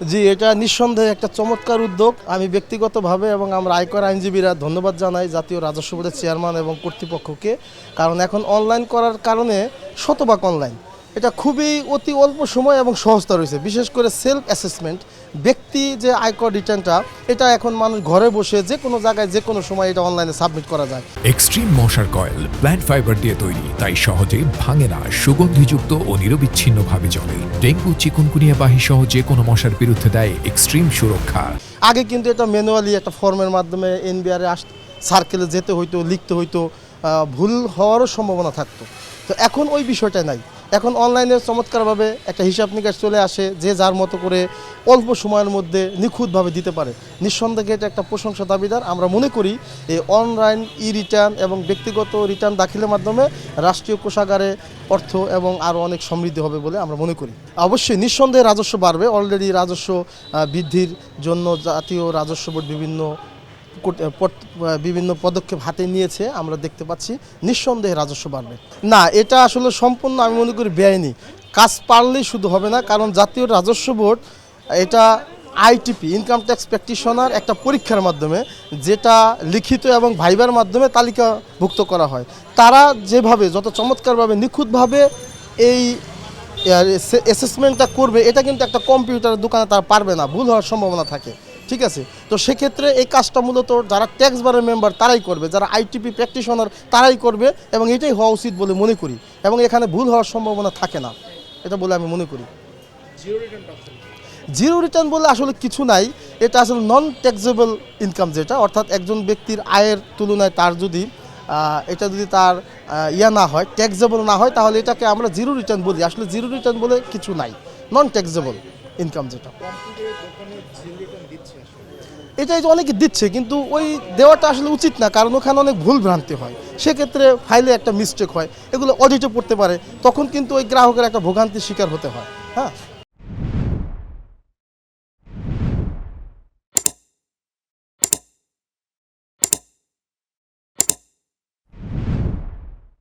জি, এটা নিঃসন্দেহে একটা চমৎকার উদ্যোগ। আমি ব্যক্তিগতভাবে এবং আমরা আয়কর আইনজীবীরা ধন্যবাদ জানাই জাতীয় রাজস্ব বোর্ডের চেয়ারম্যান এবং কর্তৃপক্ষকে। কারণ এখন অনলাইন করার কারণে শতভাগ অনলাইন। এটা খুবই অতি অল্প সময় এবং সহজতা রয়েছে। বিশেষ করে সেলফ অ্যাসেসমেন্ট, ব্যক্তি যে আয়কর রিটার্নটা, এটা এখন মানুষ ঘরে বসে যে কোনো জায়গায় যে কোনো সময় এটা অনলাইনে সাবমিট করা যায়। এক্সট্রিম মশার কয়েল প্ল্যান্ট ফাইবার দিয়ে তৈরি, তাই সহজে ভাঙে না, সুগন্ধিযুক্ত ও নিরবিচ্ছিন্নভাবে জ্বলে। ডেঙ্গু, চিকুনগুনিয়া বাহি সহ যে কোনো মশার বিরুদ্ধে দেয় এক্সট্রিম সুরক্ষা। আগে কিন্তু এটা ম্যানুয়ালি একটা ফর্মের মাধ্যমে এনবিআরে সার্কেলে যেতে হইতো, লিখতে হইতো, ভুল হওয়ারও সম্ভাবনা থাকতো। তো এখন ওই বিষয়টা নাই। এখন অনলাইনে চমৎকারভাবে একটা হিসাব নিকাশ চলে আসে, যে যার মতো করে অল্প সময়ের মধ্যে নিখুঁতভাবে দিতে পারে। নিঃসন্দেহে এটা একটা প্রশংসা দাবিদার। আমরা মনে করি এই অনলাইন রিটার্ন এবং ব্যক্তিগত রিটার্ন দাখিলের মাধ্যমে রাষ্ট্রীয় কোষাগারে অর্থ এবং আরও অনেক সমৃদ্ধি হবে বলে আমরা মনে করি। অবশ্যই নিঃসন্দেহে রাজস্ব বাড়বে। অলরেডি রাজস্ব বৃদ্ধির জন্য জাতীয় রাজস্ব বোর্ড বিভিন্ন পদক্ষেপ হাতে নিয়েছে, আমরা দেখতে পাচ্ছি। নিঃসন্দেহে রাজস্ব বাড়বে না, এটা আসলে সম্পূর্ণ আমি মনে করি বেআইনি কাজ। পারলেই শুধু হবে না, কারণ জাতীয় রাজস্ব বোর্ড এটা আইটিপি, ইনকাম ট্যাক্স প্র্যাকটিশনার, একটা পরীক্ষার মাধ্যমে, যেটা লিখিত এবং ভাইবার মাধ্যমে তালিকাভুক্ত করা হয়। তারা যেভাবে যত চমৎকারভাবে নিখুঁতভাবে এই অ্যাসেসমেন্টটা করবে, এটা কিন্তু একটা কম্পিউটারের দোকানে তারা পারবে না, ভুল হওয়ার সম্ভাবনা থাকে। ঠিক আছে, তো সেক্ষেত্রে এই কাজটা মূলত যারা ট্যাক্স বারের মেম্বার তারাই করবে, যারা আইটিপি প্র্যাকটিশনার তারাই করবে, এবং এটাই হওয়া উচিত বলে মনে করি, এবং এখানে ভুল হওয়ার সম্ভাবনা থাকে না, এটা বলে আমি মনে করি। জিরো রিটার্ন বলে আসলে কিছু নাই। এটা আসলে নন ট্যাক্সেবল ইনকাম, যেটা অর্থাৎ একজন ব্যক্তির আয়ের তুলনায় তার যদি এটা যদি তার না হয়, ট্যাক্সেবল না হয়, তাহলে এটাকে আমরা জিরো রিটার্ন বলি। আসলে জিরো রিটার্ন বলে কিছু নাই, নন ট্যাক্সেবল ইনকাম যেটা। এটাই তো অনেকে দিচ্ছে, কিন্তু ওই দেওয়াটা আসলে উচিত না, কারণ ওখানে অনেক ভুল ভ্রান্তি হয়। সেক্ষেত্রে ফাইলে একটা মিস্টেক হয়, এগুলো অডিটে পড়তে পারে, তখন কিন্তু ওই গ্রাহকের একটা ভোগান্তির শিকার হতে হয়। হ্যাঁ।